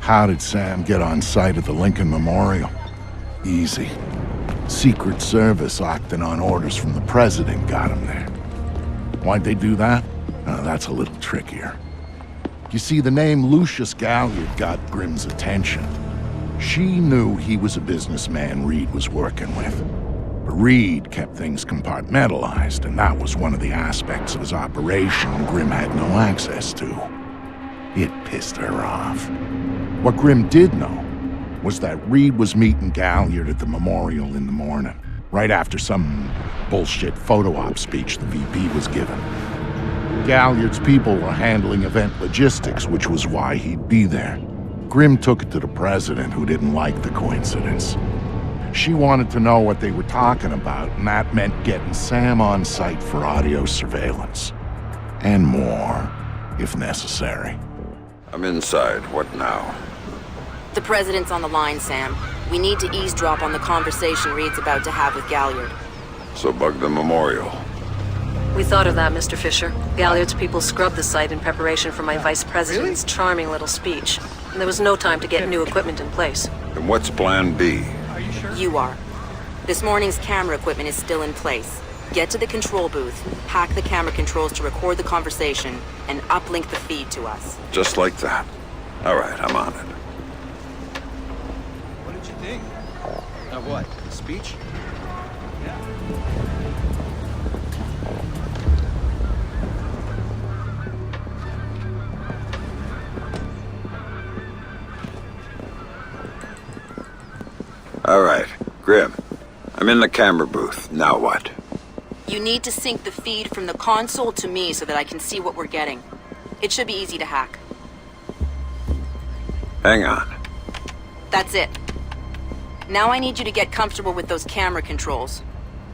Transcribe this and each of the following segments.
How did Sam get on site at the Lincoln Memorial? Easy. Secret Service acting on orders from the president got him there. Why'd they do that? That's a little trickier. You see, the name Lucius Galliard got Grimm's attention. She knew he was a businessman Reed was working with. But Reed kept things compartmentalized, and that was one of the aspects of his operation Grimm had no access to. It pissed her off. What Grimm did know was that Reed was meeting Galliard at the memorial in the morning, right after some bullshit photo op speech the VP was giving. Galliard's people were handling event logistics, which was why he'd be there. Grimm took it to the president, who didn't like the coincidence. She wanted to know what they were talking about, and that meant getting Sam on site for audio surveillance. And more, if necessary. I'm inside. What now? The president's on the line, Sam. We need to eavesdrop on the conversation Reed's about to have with Galliard. So bug the memorial. We thought of that, Mr. Fisher. Galliard's people scrubbed the site in preparation for my vice president's charming little speech. And there was no time to get new equipment in place. Then what's plan B? You are. This morning's camera equipment is still in place. Get to the control booth, hack the camera controls to record the conversation, and uplink the feed to us. Just like that. All right, I'm on it. What did you think? Of what? The speech? Yeah. All right, Grimm. I'm in the camera booth. Now what? You need to sync the feed from the console to me so that I can see what we're getting. It should be easy to hack. Hang on. That's it. Now I need you to get comfortable with those camera controls.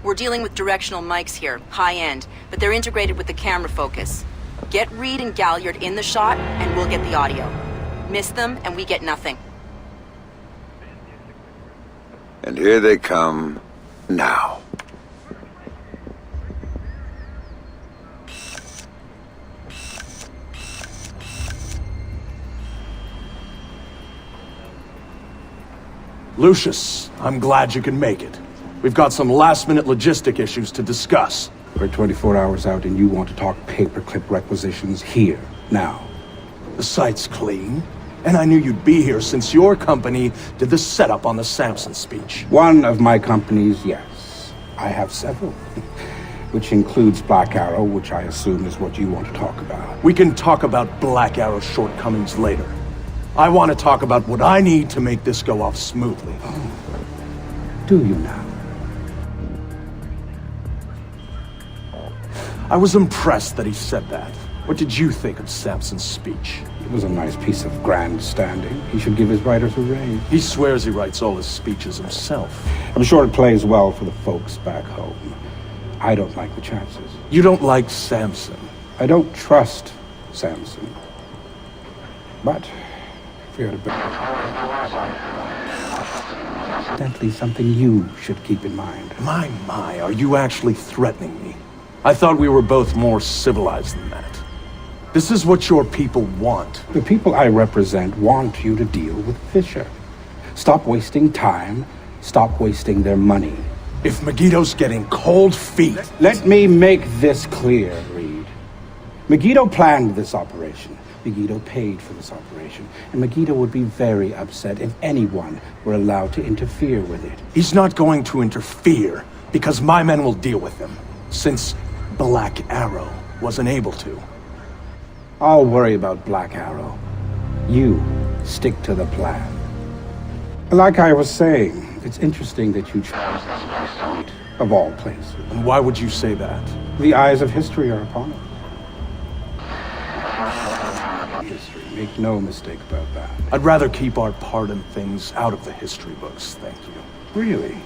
We're dealing with directional mics here, high-end, but they're integrated with the camera focus. Get Reed and Galliard in the shot, and we'll get the audio. Miss them, and we get nothing. And here they come now. Lucius, I'm glad you can make it. We've got some last-minute logistic issues to discuss. We're 24 hours out and you want to talk paperclip requisitions here, now. The site's clean, and I knew you'd be here since your company did the setup on the Samson speech. One of my companies, yes. I have several. Which includes Black Arrow, which I assume is what you want to talk about. We can talk about Black Arrow's shortcomings later. I want to talk about what I need to make this go off smoothly. Oh. Do you now? I was impressed that he said that. What did you think of Samson's speech? It was a nice piece of grandstanding. He should give his writers a raise. He swears he writes all his speeches himself. I'm sure it plays well for the folks back home. I don't like the chances. You don't like Samson? I don't trust Samson. But fear to be evidently something you should keep in mind. My, are you actually threatening me? I thought we were both more civilized than that. This is what your people want. The people I represent want you to deal with Fisher. Stop wasting time. Stop wasting their money. If Megiddo's getting cold feet... Let me make this clear, Reed. Megiddo planned this operation. Megiddo paid for this operation. And Megiddo would be very upset if anyone were allowed to interfere with it. He's not going to interfere because my men will deal with him, since Black Arrow wasn't able to. I'll worry about Black Arrow. You stick to the plan. Like I was saying, it's interesting that you chose this place of all places. And why would you say that? The eyes of history are upon it. History. Make no mistake about that. I'd rather keep our part in things out of the history books, thank you. Really?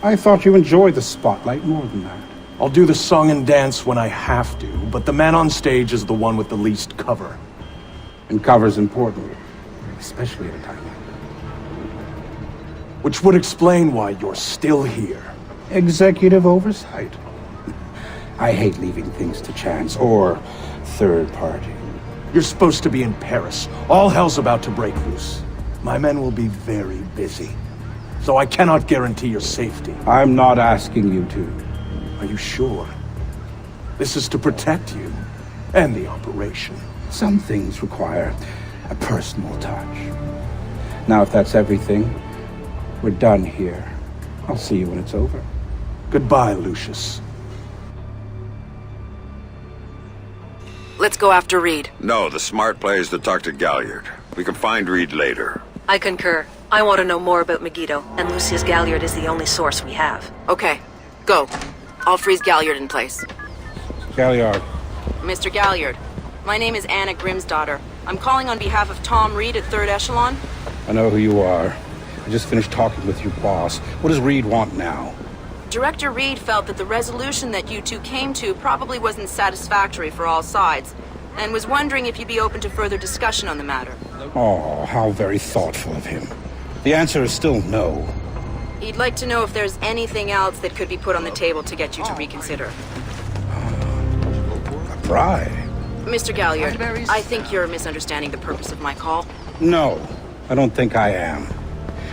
I thought you enjoyed the spotlight more than that. I'll do the song and dance when I have to, but the man on stage is the one with the least cover. And cover's important, especially at a time like that. Which would explain why you're still here. Executive oversight. I hate leaving things to chance or third party. You're supposed to be in Paris. All hell's about to break loose. My men will be very busy, so I cannot guarantee your safety. I'm not asking you to. Are you sure? This is to protect you and the operation. Some things require a personal touch. Now, if that's everything, we're done here. I'll see you when it's over. Goodbye, Lucius. Let's go after Reed. No, the smart play is to talk to Galliard. We can find Reed later. I concur. I want to know more about Megiddo, and Lucius Galliard is the only source we have. Okay, go. I'll freeze Galliard in place. Galliard. Mr. Galliard, my name is Anna Grimm's daughter. I'm calling on behalf of Tom Reed at 3rd Echelon. I know who you are. I just finished talking with your boss. What does Reed want now? Director Reed felt that the resolution that you two came to probably wasn't satisfactory for all sides, and was wondering if you'd be open to further discussion on the matter. Oh, how very thoughtful of him. The answer is still no. He'd like to know if there's anything else that could be put on the table to get you to reconsider. A bribe? Mr. Galliard, I think you're misunderstanding the purpose of my call. No, I don't think I am.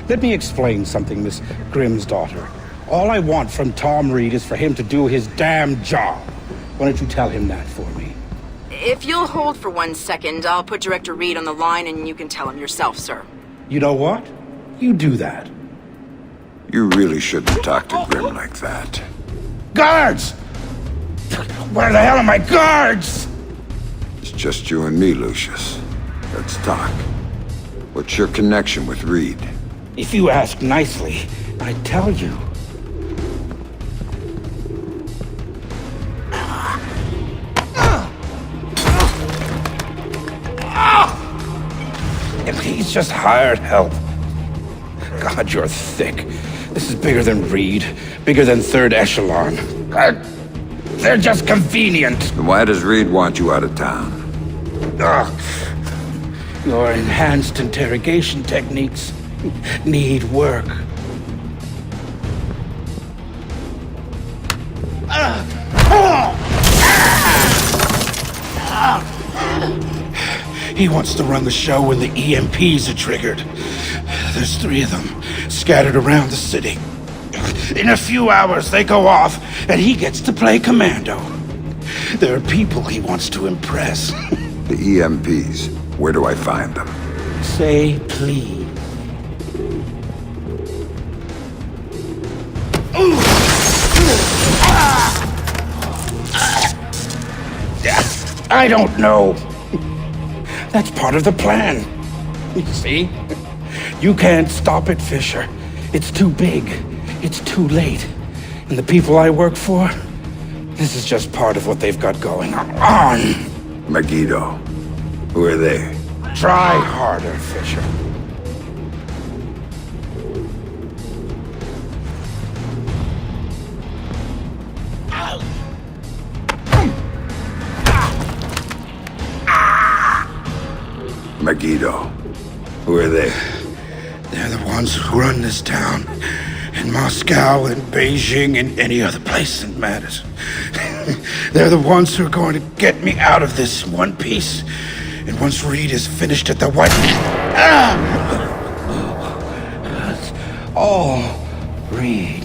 Let me explain something, Miss Grimm's daughter. All I want from Tom Reed is for him to do his damn job. Why don't you tell him that for me? If you'll hold for 1 second, I'll put Director Reed on the line and you can tell him yourself, sir. You know what? You do that. You really shouldn't talk to Grimm like that. Guards! Where the hell are my guards? It's just you and me, Lucius. Let's talk. What's your connection with Reed? If you ask nicely, I'd tell you. If he's just hired help. God, you're thick. This is bigger than Reed, bigger than 3rd Echelon. They're just convenient. Then why does Reed want you out of town? Your enhanced interrogation techniques need work. He wants to run the show when the EMPs are triggered. There's 3 of them scattered around the city. In a few hours, they go off, and he gets to play commando. There are people he wants to impress. The EMPs. Where do I find them? Say please. I don't know. That's part of the plan. You see? You can't stop it, Fisher. It's too big. It's too late. And the people I work for, this is just part of what they've got going on. Megiddo. Who are they? Try harder, Fisher. Megiddo. Who are they? They're the ones who run this town. In Moscow and Beijing and any other place that matters. They're the ones who are going to get me out of this in one piece. And once Reed is finished at the White... That's all Reed.